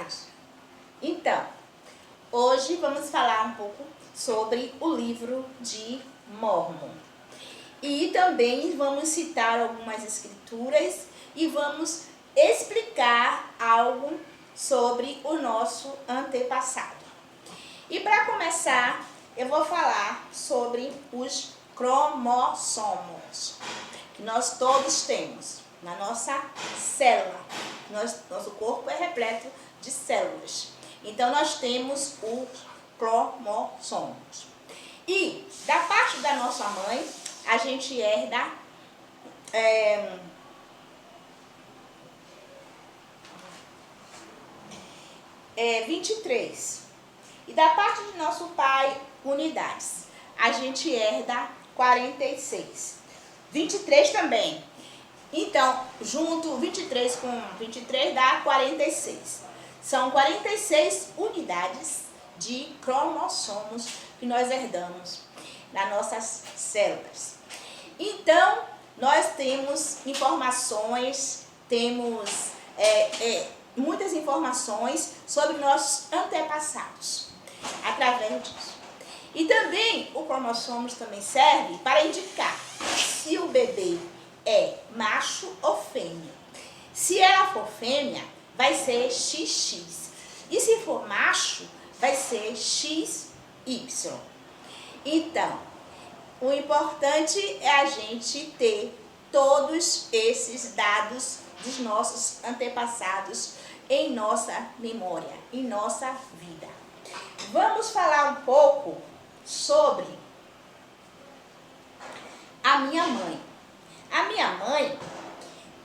tarde. Então, hoje vamos falar um pouco sobre o livro de Mórmon. E também vamos citar algumas escrituras e vamos explicar algo sobre o nosso antepassado. E para começar, eu vou falar sobre os cromossomos, que nós todos temos na nossa célula. Nosso corpo é repleto de células. Então, nós temos os cromossomos. E, da parte da nossa mãe, a gente herda 23. E da parte de nosso pai, unidades. A gente herda 46. 23 também. Então, junto 23 com 23 dá 46. São 46 unidades de cromossomos que nós herdamos nas nossas células. Então, nós temos informações, temos muitas informações sobre nossos antepassados, através disso. E também, o cromossomos também serve para indicar se o bebê é macho ou fêmea. Se ela for fêmea, vai ser XX. E se for macho, vai ser XY. Então, o importante é a gente ter todos esses dados dos nossos antepassados em nossa memória, em nossa vida. Vamos falar um pouco sobre a minha mãe. A minha mãe,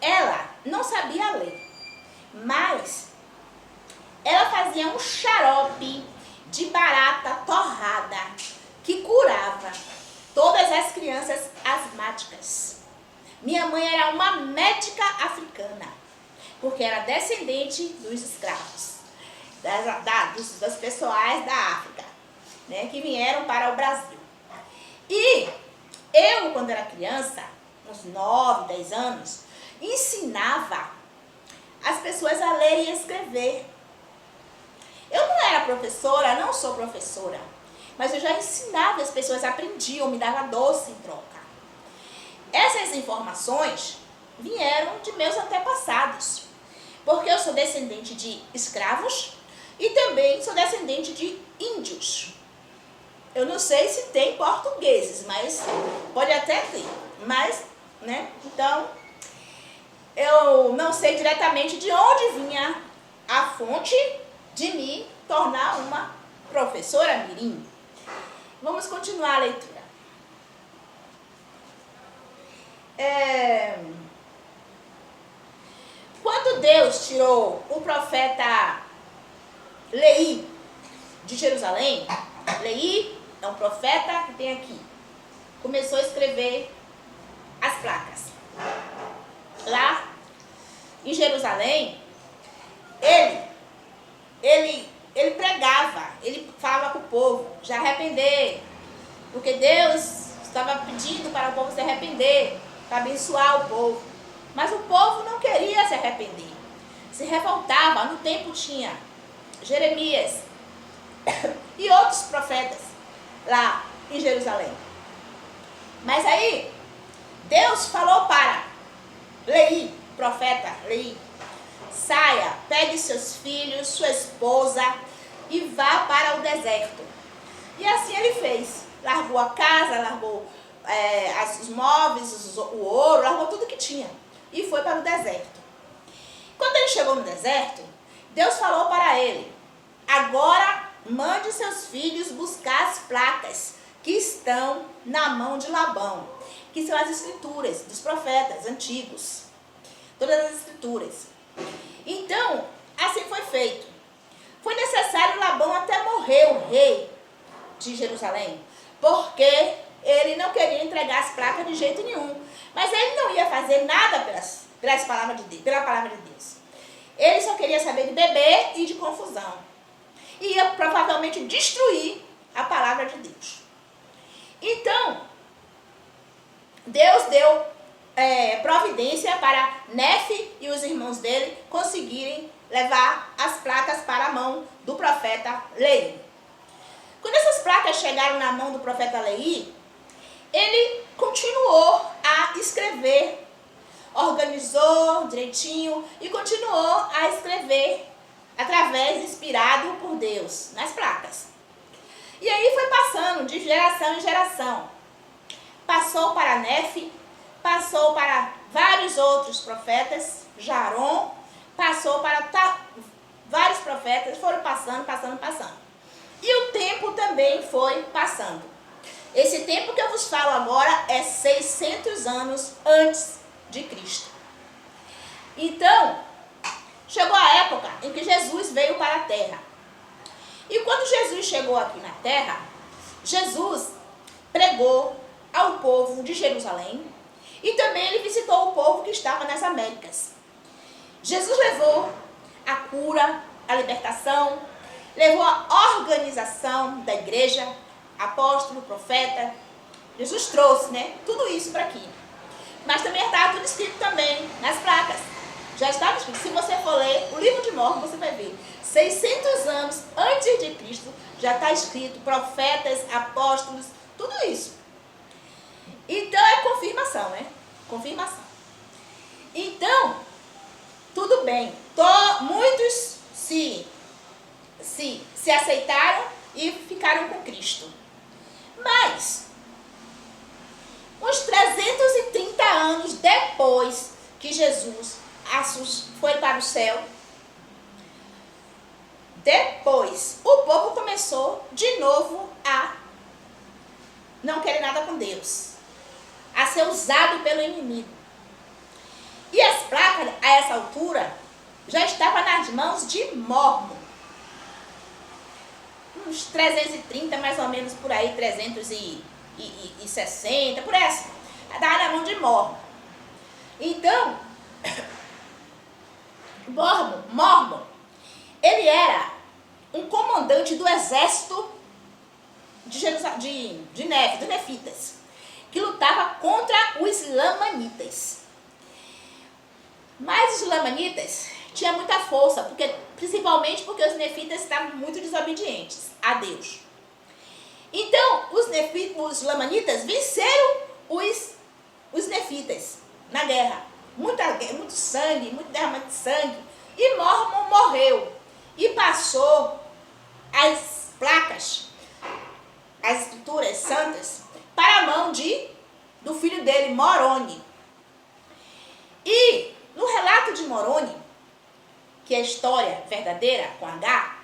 ela não sabia ler, mas ela fazia um xarope de barata torrada que curava todas as crianças asmáticas. Minha mãe era uma médica africana, porque era descendente dos escravos, das pessoais da África, né, que vieram para o Brasil. E eu, quando era criança, uns 9, 10 anos, ensinava as pessoas a ler e escrever. Eu não era professora, não sou professora, mas eu já ensinava, as pessoas aprendiam, me dava doce em troca. Essas informações vieram de meus antepassados, porque eu sou descendente de escravos e também sou descendente de índios. Eu não sei se tem portugueses, mas pode até ter. Mas, né? Então, eu não sei diretamente de onde vinha a fonte de me tornar uma professora mirim. Vamos continuar a leitura. Quando Deus tirou o profeta Leí de Jerusalém, Leí é um profeta que tem aqui, começou a escrever as placas. Lá em Jerusalém, ele pregava, ele falava com o povo, já arrepender, porque Deus estava pedindo para o povo se arrepender, para abençoar o povo. Mas o povo não queria se arrepender, se revoltava. No tempo tinha Jeremias e outros profetas lá em Jerusalém. Mas aí, Deus falou para Leí, profeta Leí: saia, pegue seus filhos, sua esposa e vá para o deserto. E assim ele fez. Largou a casa, largou os móveis, o ouro, largou tudo que tinha e foi para o deserto. Quando ele chegou no deserto, Deus falou para ele: agora mande seus filhos buscar as placas que estão na mão de Labão, que são as escrituras dos profetas antigos, todas as escrituras. Então, assim foi feito. Foi necessário Labão até morrer, o rei de Jerusalém, porque ele não queria entregar as placas de jeito nenhum. Mas ele não ia fazer nada pela palavra de Deus. Ele só queria saber de beber e de confusão. E ia provavelmente destruir a palavra de Deus. Então, Deus deu providência para Nefe e os irmãos dele conseguirem levar as placas para para a mão do profeta Leí. Quando essas placas chegaram na mão do profeta Leí, ele continuou a escrever, organizou direitinho e continuou a escrever inspirado por Deus, nas placas. E aí foi passando de geração em geração. Passou para Nefe, passou para vários outros profetas, Jarom, passou para vários profetas, foram passando. E o tempo também foi passando. Esse tempo que eu vos falo agora é 600 anos antes de Cristo. Então, chegou a época em que Jesus veio para a terra. E quando Jesus chegou aqui na terra, Jesus pregou ao povo de Jerusalém e também ele visitou o povo que estava nas Américas. Jesus levou a cura, a libertação, levou a organização da igreja, apóstolo, profeta. Jesus trouxe, tudo isso para aqui. Mas também estava tudo escrito também nas placas. Já estava escrito. Se você for ler o livro de Mormon, você vai ver. 600 anos antes de Cristo, já está escrito profetas, apóstolos, tudo isso. Então é confirmação, Confirmação. Então, tudo bem. Muitos se aceitaram e ficaram com Cristo. Mas, uns 330 anos depois que Jesus foi para o céu, depois o povo começou de novo a não querer nada com Deus, a ser usado pelo inimigo. E as placas, a essa altura, já estavam nas mãos de Mormon. Uns 330, mais ou menos por aí, 360, por essa. Estava na mão de Mormon. Então, Mormon, ele era um comandante do exército de Nefitas, que lutava contra os Lamanitas. Mas os Lamanitas tinham muita força, principalmente porque os Nefitas estavam muito desobedientes a Deus. Então, os Lamanitas venceram os Nefitas na guerra. Muito sangue, muito derramamento de sangue. E Mormon morreu. E passou as placas, as escrituras santas, para a mão do filho dele, Moroni. E no relato de Moroni, que é a história verdadeira com H,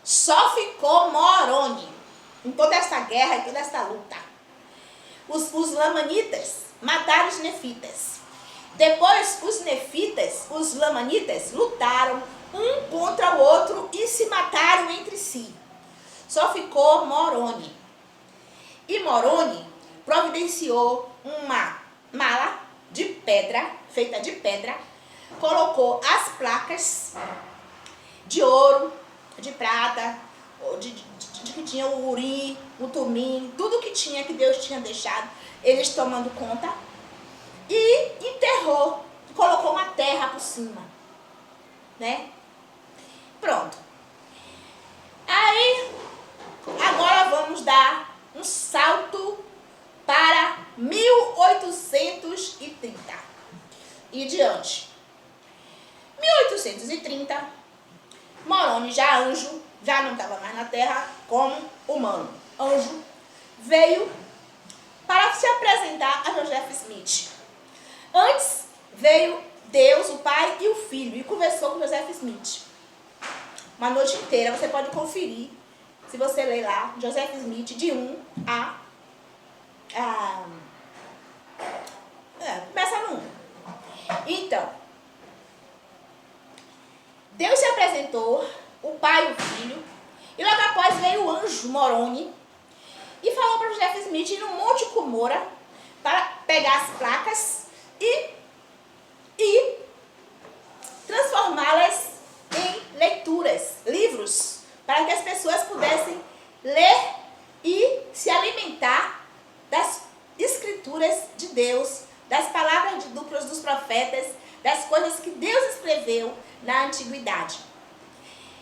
só ficou Moroni em toda essa guerra e toda essa luta. Os Lamanitas mataram os Nefitas. Depois os Lamanitas lutaram um contra o outro e se mataram entre si. Só ficou Moroni. E Moroni providenciou uma mala de pedra, feita de pedra, colocou as placas de ouro, de prata, que tinha o urim, o tumim, tudo que tinha, que Deus tinha deixado, eles tomando conta, e enterrou, colocou uma terra por cima, Pronto. Aí, agora vamos dar um salto para 1830 e diante. 1830, Moroni, já anjo, já não estava mais na terra como humano. Anjo veio para se apresentar a Joseph Smith. Antes veio Deus, o Pai e o Filho, e conversou com Joseph Smith. Uma noite inteira, você pode conferir, se você ler lá, Joseph Smith, de 1 começa no 1. Então, Deus se apresentou, o Pai e o Filho, e logo após veio o anjo Moroni e falou para Joseph Smith ir no Monte Cumorah para pegar as placas e transformá-las em leituras, livros, para que as pessoas pudessem ler e se alimentar das escrituras de Deus, das palavras dos profetas, das coisas que Deus escreveu na antiguidade.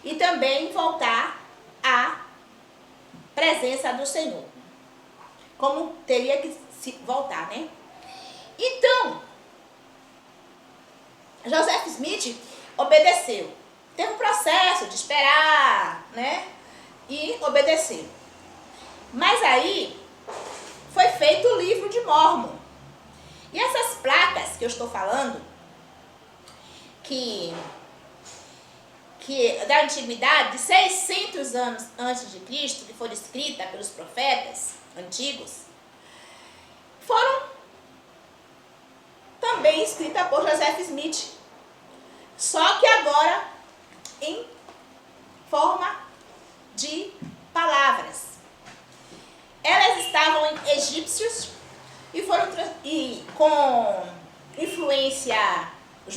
e também voltar à presença do Senhor. Como teria que se voltar, né? Então, Joseph Smith obedeceu. Teve um processo de esperar, né? E obedeceu. Mas aí foi feito o livro de Mórmon. E essas placas que eu estou falando, que da antiguidade, de 600 anos antes de Cristo, que foram escritas pelos profetas antigos, foram também escritas por Joseph Smith, só que agora em forma de palavras. Elas estavam em egípcios e foram com influência dos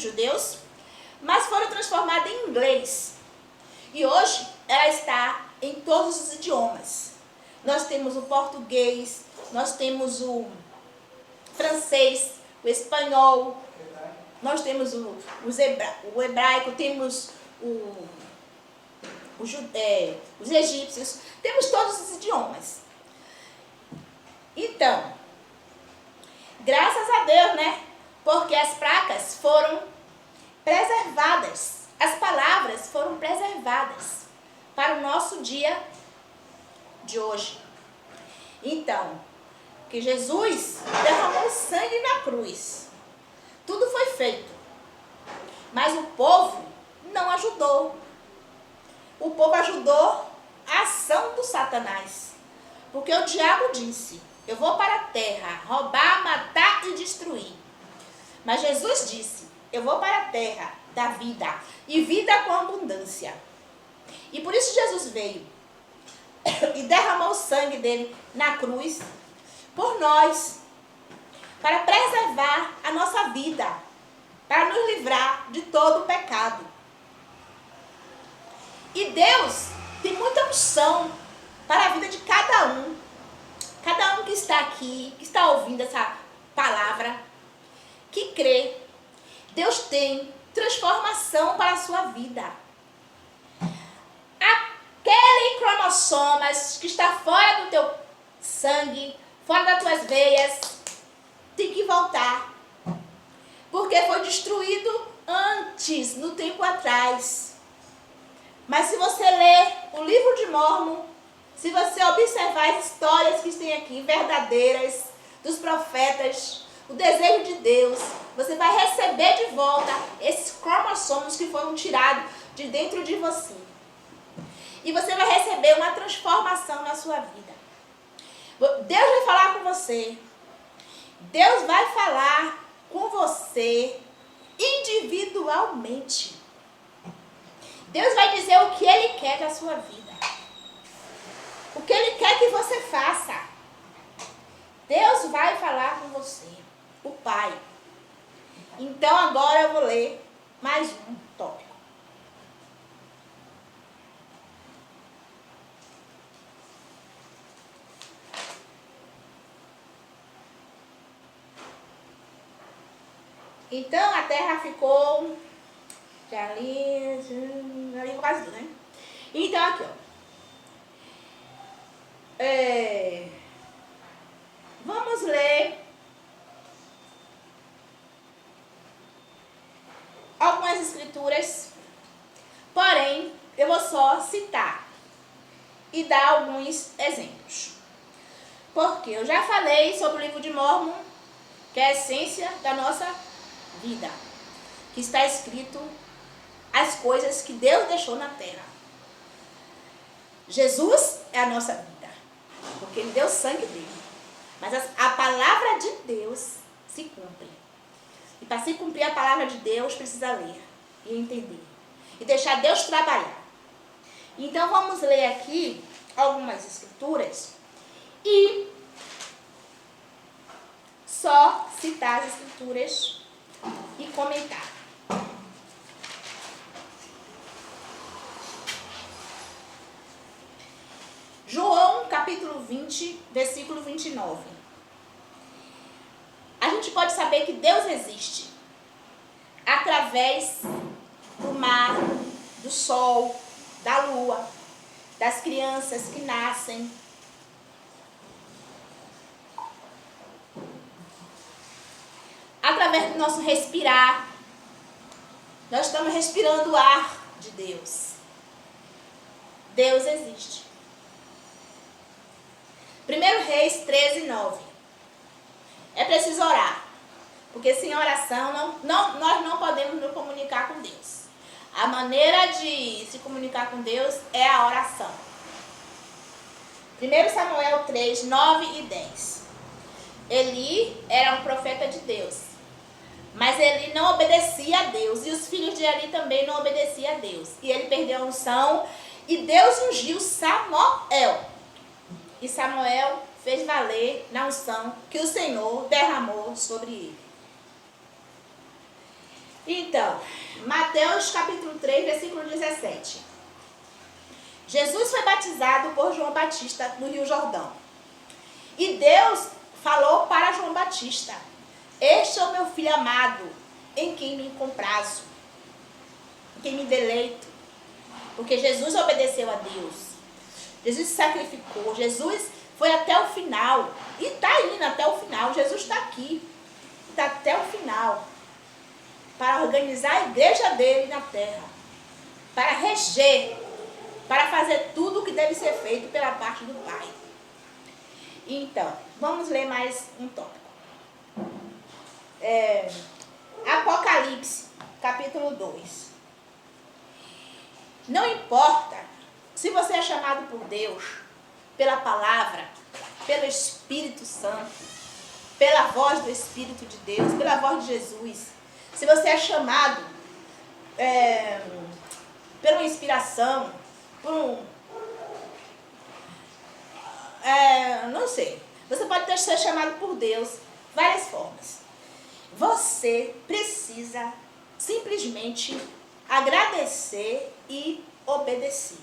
judeus, mas foram transformadas em inglês. E hoje ela está em todos os idiomas. Nós temos o português, nós temos o francês, o espanhol, nós temos o hebraico, temos os egípcios, temos todos os idiomas. Então, graças a Deus, né? Porque as placas foram preservadas, as palavras foram preservadas para o nosso dia de hoje. Então, que Jesus derramou sangue na cruz. Tudo foi feito. Mas o povo não ajudou. O povo ajudou a ação do Satanás. Porque o diabo disse: eu vou para a terra roubar, matar e destruir. Mas Jesus disse: eu vou para a terra da vida, e vida com abundância. E por isso Jesus veio e derramou o sangue dele na cruz por nós, para preservar a nossa vida, para nos livrar de todo o pecado. E Deus tem muita unção para a vida de cada um. Cada um que está aqui, que está ouvindo essa palavra, que crê, Deus tem transformação para a sua vida. Aquele cromossomas que está fora do teu sangue, fora das tuas veias, tem que voltar. Porque foi destruído antes, no tempo atrás. Mas se você ler o livro de Mórmon, se você observar as histórias que tem aqui, verdadeiras, dos profetas, o desejo de Deus, você vai receber de volta esses cromossomos que foram tirados de dentro de você. E você vai receber uma transformação na sua vida. Deus vai falar com você. Deus vai falar com você individualmente. Deus vai dizer o que Ele quer da sua vida. O que Ele quer que você faça. Deus vai falar com você, o Pai. Então agora eu vou ler mais um tópico. Então a terra ficou ali quase tudo, né? Então aqui, ó. Vamos ler algumas escrituras, porém eu vou só citar e dar alguns exemplos. Porque eu já falei sobre o livro de Mórmon, que é a essência da nossa vida, que está escrito as coisas que Deus deixou na terra. Jesus é a nossa vida, porque Ele deu o sangue dele. Mas a palavra de Deus se cumpre. E para se cumprir a palavra de Deus, precisa ler e entender. E deixar Deus trabalhar. Então vamos ler aqui algumas escrituras e só citar as escrituras e comentar. João capítulo 20, versículo 29. A gente pode saber que Deus existe através do mar, do sol, da lua, das crianças que nascem. Através do nosso respirar, nós estamos respirando o ar de Deus. Deus existe. 1 Reis 13:9. É preciso orar, porque sem oração nós não podemos nos comunicar com Deus. A maneira de se comunicar com Deus é a oração. 1 Samuel 3, 9 e 10. Eli era um profeta de Deus, mas Eli não obedecia a Deus, e os filhos de Eli também não obedeciam a Deus. E ele perdeu a unção, e Deus ungiu Samuel. E Samuel fez valer na unção que o Senhor derramou sobre ele. Então, Mateus capítulo 3, versículo 17. Jesus foi batizado por João Batista no Rio Jordão. E Deus falou para João Batista: este é o meu filho amado, em quem me comprazo, em quem me deleito. Porque Jesus obedeceu a Deus. Jesus se sacrificou. Jesus foi até o final. E está indo até o final. Jesus está aqui. Está até o final. Para organizar a igreja dele na terra. Para reger. Para fazer tudo o que deve ser feito pela parte do Pai. Então, vamos ler mais um tópico. Apocalipse, capítulo 2. Não importa se você é chamado por Deus, pela palavra, pelo Espírito Santo, pela voz do Espírito de Deus, pela voz de Jesus. Se você é chamado pela inspiração, por não sei. Você pode ser chamado por Deus várias formas. Você precisa simplesmente agradecer e obedecer.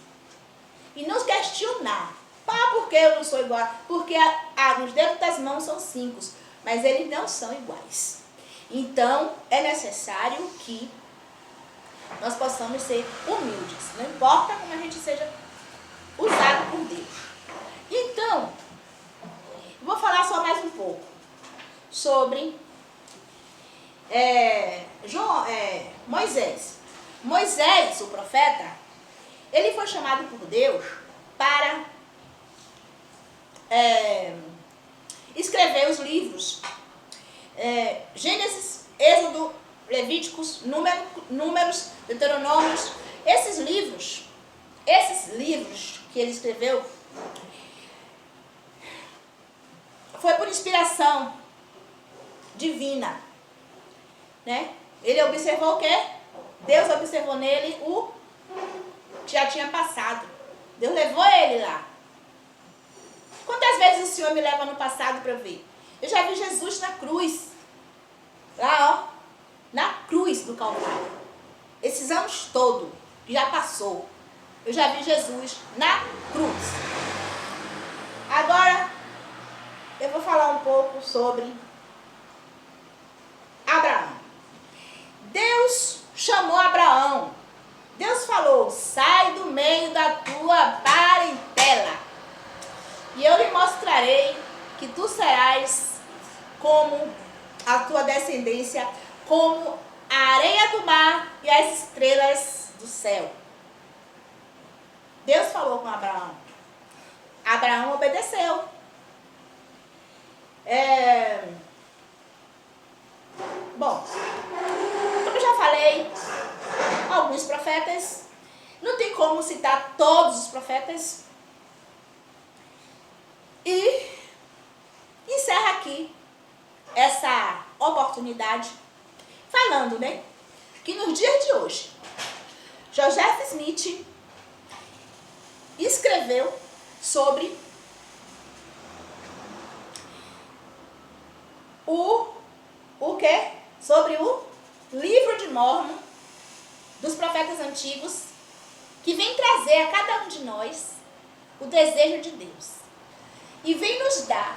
E não questionar. Por que eu não sou igual? Porque os dedos das mãos são 5, mas eles não são iguais. Então, é necessário que nós possamos ser humildes. Não importa como a gente seja usado por Deus. Então, vou falar só mais um pouco sobre Moisés. Moisés, o profeta, ele foi chamado por Deus para escrever os livros Gênesis, Êxodo, Levíticos, Números, Deuteronômios. Esses livros que ele escreveu foi por inspiração divina, né? Ele observou o quê? Deus observou nele o que já tinha passado. Deus levou ele lá. Quantas vezes o Senhor me leva no passado para eu ver? Eu já vi Jesus na cruz. Lá, ó. Na cruz do Calvário. Esses anos todos que já passou. Eu já vi Jesus na cruz. Agora, eu vou falar um pouco sobre Abraão. Deus chamou Abraão. Deus falou: sai do meio da tua parentela, e eu lhe mostrarei que tu serás como a tua descendência, como a areia do mar e as estrelas do céu. Deus falou com Abraão. Abraão obedeceu. Bom, como eu já falei, alguns profetas, não tem como citar todos os profetas. E encerra aqui essa oportunidade falando, né, que nos dias de hoje, Joseph Smith escreveu sobre o quê? Sobre o livro de Mórmon dos profetas antigos, que vem trazer a cada um de nós o desejo de Deus e vem nos dar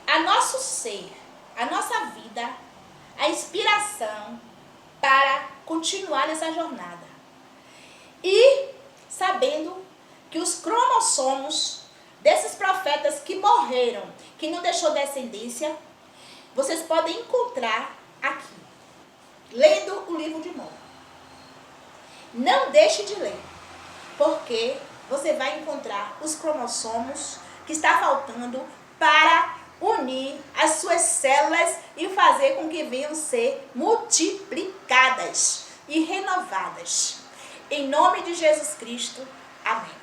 a nosso ser, a nossa vida, a inspiração para continuar nessa jornada. E sabendo que os cromossomos desses profetas que morreram, que não deixou descendência, vocês podem encontrar aqui, lendo o livro de Mó. Não deixe de ler, porque você vai encontrar os cromossomos que está faltando para unir as suas células e fazer com que venham ser multiplicadas e renovadas. Em nome de Jesus Cristo, amém.